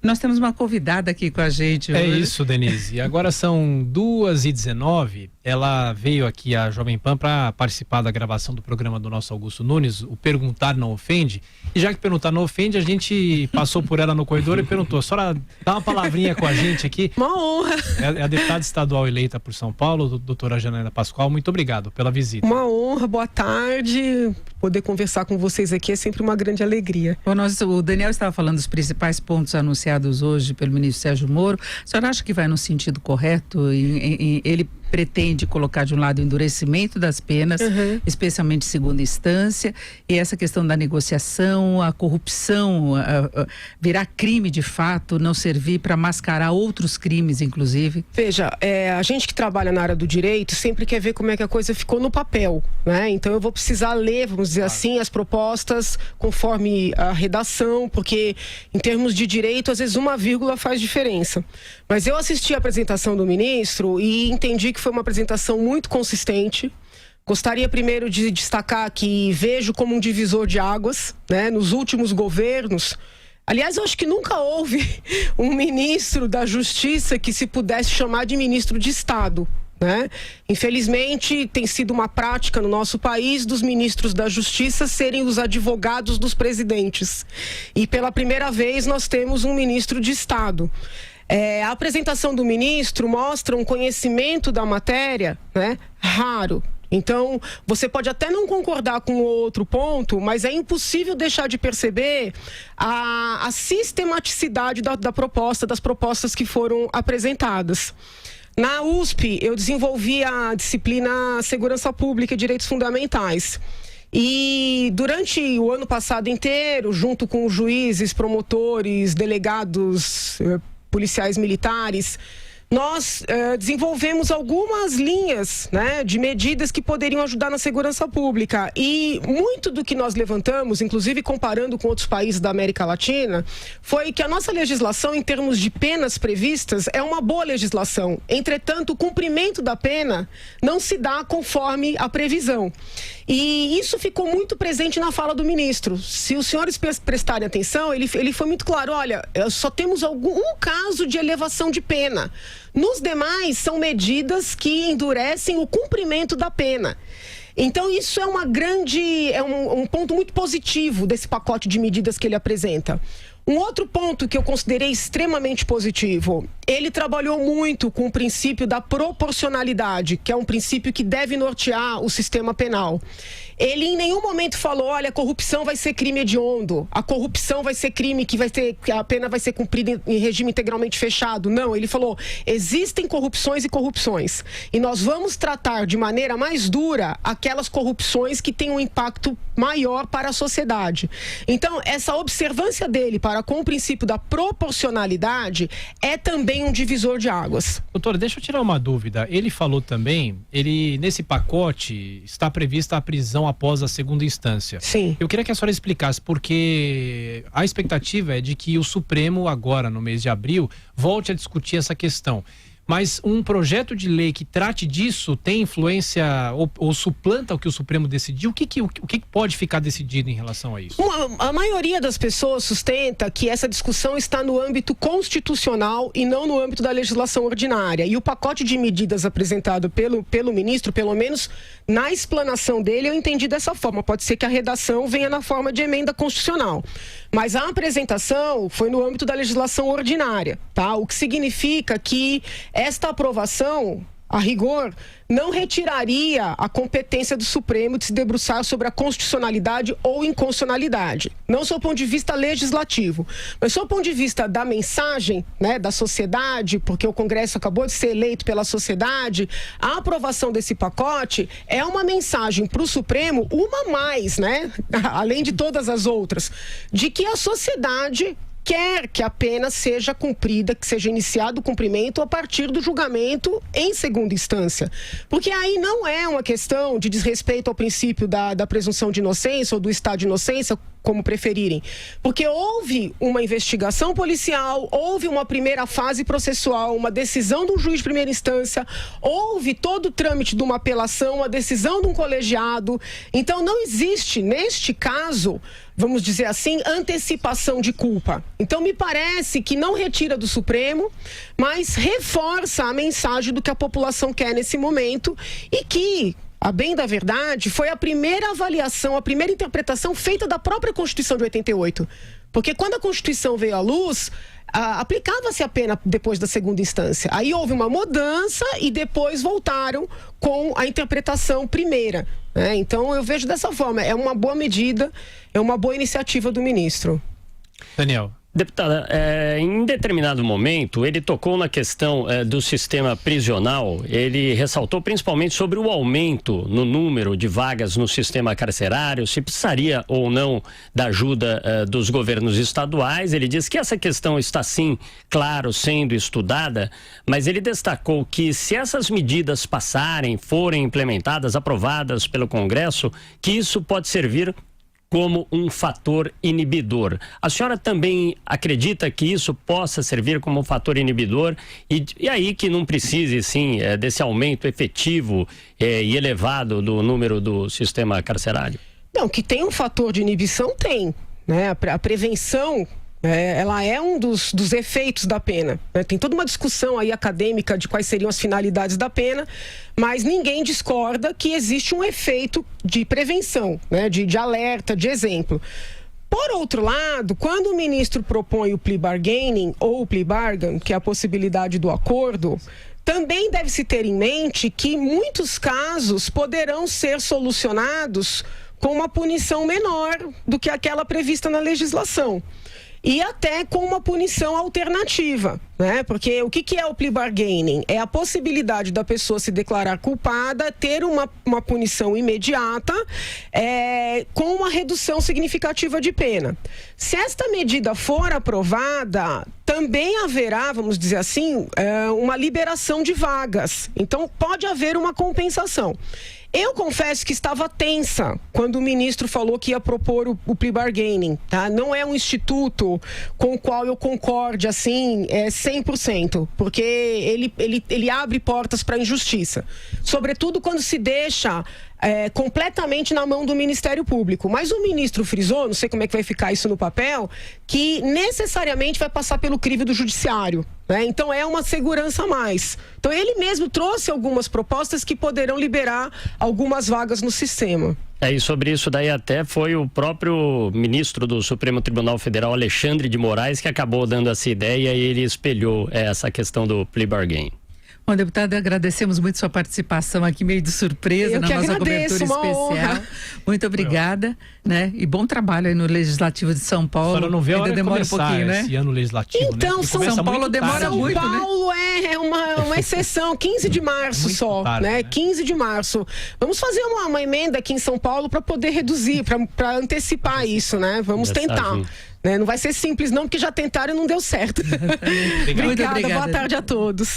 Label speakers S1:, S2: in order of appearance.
S1: Nós temos uma convidada aqui com a gente hoje.
S2: É isso, Denise. Agora são 2h19. Ela veio aqui à Jovem Pan para participar da gravação do programa do nosso Augusto Nunes, o Perguntar Não Ofende. E já que Perguntar Não Ofende, a gente passou por ela no corredor e perguntou: a senhora dá uma palavrinha com a gente aqui?
S3: Uma honra.
S2: É a deputada estadual eleita por São Paulo, doutora Janaína Pascoal. Muito obrigado pela visita.
S3: Uma honra, boa tarde. Poder conversar com vocês aqui é sempre uma grande alegria.
S1: Bom, o Daniel estava falando dos principais pontos anunciados hoje pelo ministro Sérgio Moro. A senhora acha que vai no sentido correto? Ele pretende colocar de um lado o endurecimento das penas, especialmente segunda instância, e essa questão da negociação, a corrupção virar crime de fato, não servir para mascarar outros crimes, inclusive.
S3: Veja, a gente que trabalha na área do direito sempre quer ver como é que a coisa ficou no papel, né? Então eu vou precisar ler, vamos dizer assim, as propostas conforme a redação, porque em termos de direito, às vezes uma vírgula faz diferença. Mas eu assisti a apresentação do ministro e entendi que foi uma apresentação muito consistente. Gostaria primeiro de destacar que vejo como um divisor de águas, né? Nos últimos governos. Aliás, eu acho que nunca houve um ministro da Justiça que se pudesse chamar de ministro de Estado, né? Infelizmente, tem sido uma prática no nosso país dos ministros da Justiça serem os advogados dos presidentes. E pela primeira vez nós temos um ministro de Estado. A apresentação do ministro mostra um conhecimento da matéria, né, raro. Então, você pode até não concordar com o outro ponto, mas é impossível deixar de perceber a sistematicidade da proposta, das propostas que foram apresentadas. Na USP, eu desenvolvi a disciplina Segurança Pública e Direitos Fundamentais. E durante o ano passado inteiro, junto com os juízes, promotores, delegados, policiais militares, nós desenvolvemos algumas linhas, né, de medidas que poderiam ajudar na segurança pública. E muito do que nós levantamos, inclusive comparando com outros países da América Latina, foi que a nossa legislação, em termos de penas previstas, é uma boa legislação. Entretanto, o cumprimento da pena não se dá conforme a previsão. E isso ficou muito presente na fala do ministro. Se os senhores prestarem atenção, ele foi muito claro: olha, só temos um caso de elevação de pena. Nos demais, são medidas que endurecem o cumprimento da pena. Então, isso é um ponto muito positivo desse pacote de medidas que ele apresenta. Um outro ponto que eu considerei extremamente positivo: ele trabalhou muito com o princípio da proporcionalidade, que é um princípio que deve nortear o sistema penal. Ele em nenhum momento falou: olha, a corrupção vai ser crime hediondo, a corrupção vai ser crime que a pena vai ser cumprida em regime integralmente fechado. Não, ele falou: existem corrupções e corrupções, e nós vamos tratar de maneira mais dura aquelas corrupções que têm um impacto maior para a sociedade. Então, essa observância dele com o princípio da proporcionalidade é também um divisor de águas.
S2: Doutora, deixa eu tirar uma dúvida. Ele falou também, nesse pacote está prevista a prisão após a segunda instância.
S3: Sim.
S2: Eu queria que a senhora explicasse, porque a expectativa é de que o Supremo, agora no mês de abril, volte a discutir essa questão. Mas um projeto de lei que trate disso tem influência ou suplanta o que o Supremo decidiu? O que pode ficar decidido em relação a isso?
S3: A maioria das pessoas sustenta que essa discussão está no âmbito constitucional e não no âmbito da legislação ordinária. E o pacote de medidas apresentado pelo ministro, pelo menos na explanação dele, eu entendi dessa forma. Pode ser que a redação venha na forma de emenda constitucional. Mas a apresentação foi no âmbito da legislação ordinária, tá? O que significa que esta aprovação, a rigor, não retiraria a competência do Supremo de se debruçar sobre a constitucionalidade ou inconstitucionalidade. Não só do ponto de vista legislativo, mas só do ponto de vista da mensagem, né, da sociedade, porque o Congresso acabou de ser eleito pela sociedade. A aprovação desse pacote é uma mensagem para o Supremo, uma a mais, né, além de todas as outras, de que a sociedade quer que a pena seja cumprida, que seja iniciado o cumprimento a partir do julgamento em segunda instância. Porque aí não é uma questão de desrespeito ao princípio da presunção de inocência ou do estado de inocência, como preferirem. Porque houve uma investigação policial, houve uma primeira fase processual, uma decisão de um juiz de primeira instância, houve todo o trâmite de uma apelação, a decisão de um colegiado. Então, não existe, neste caso, vamos dizer assim, antecipação de culpa. Então, me parece que não retira do Supremo, mas reforça a mensagem do que a população quer nesse momento e que, a bem da verdade, foi a primeira avaliação, a primeira interpretação feita da própria Constituição de 88. Porque quando a Constituição veio à luz, aplicava-se a pena depois da segunda instância. Aí houve uma mudança e depois voltaram com a interpretação primeira. Então, eu vejo dessa forma. É uma boa medida, é uma boa iniciativa do ministro.
S2: Daniel.
S4: Deputada, em determinado momento, ele tocou na questão do sistema prisional. Ele ressaltou principalmente sobre o aumento no número de vagas no sistema carcerário, se precisaria ou não da ajuda dos governos estaduais. Ele disse que essa questão está, sim, claro, sendo estudada, mas ele destacou que se essas medidas passarem, forem implementadas, aprovadas pelo Congresso, que isso pode servir como um fator inibidor. A senhora também acredita que isso possa servir como um fator inibidor e aí que não precise, sim, desse aumento efetivo e elevado do número do sistema carcerário?
S3: Não, que tem um fator de inibição, tem. Né? A prevenção, ela é um dos efeitos da pena. Né? Tem toda uma discussão aí acadêmica de quais seriam as finalidades da pena, mas ninguém discorda que existe um efeito de prevenção, né? de alerta, de exemplo. Por outro lado, quando o ministro propõe o plea bargaining ou o plea bargain, que é a possibilidade do acordo, também deve-se ter em mente que muitos casos poderão ser solucionados com uma punição menor do que aquela prevista na legislação. E até com uma punição alternativa, né? Porque o que é o plea bargaining? É a possibilidade da pessoa se declarar culpada, ter uma punição imediata, com uma redução significativa de pena. Se esta medida for aprovada, também haverá, vamos dizer assim, uma liberação de vagas. Então, pode haver uma compensação. Eu confesso que estava tensa quando o ministro falou que ia propor o plea bargaining, tá? Não é um instituto com o qual eu concorde, assim, 100%, porque ele abre portas para a injustiça. Sobretudo quando se deixa completamente na mão do Ministério Público. Mas o ministro frisou, não sei como é que vai ficar isso no papel, que necessariamente vai passar pelo crivo do judiciário. Né? Então é uma segurança a mais. Então ele mesmo trouxe algumas propostas que poderão liberar algumas vagas no sistema.
S4: E sobre isso daí até foi o próprio ministro do Supremo Tribunal Federal, Alexandre de Moraes, que acabou dando essa ideia e ele espelhou essa questão do plea bargain.
S1: Bom, deputada, agradecemos muito sua participação aqui, meio de surpresa, na nossa cobertura especial. Honra. Muito obrigada, né? E bom trabalho aí no Legislativo de São Paulo.
S2: A senhora não vê a hora de
S1: demora
S2: começar
S1: um pouquinho, né?
S2: Esse ano legislativo,
S3: então,
S2: né?
S3: São
S1: Paulo demora muito, né?
S3: São Paulo é uma exceção, 15 de março muito só, tarde, né? 15 de março. Vamos fazer uma emenda aqui em São Paulo para poder reduzir, para antecipar isso, né? Vamos tentar. Não vai ser simples não, porque já tentaram e não deu certo.
S1: Obrigada,
S3: boa tarde a todos.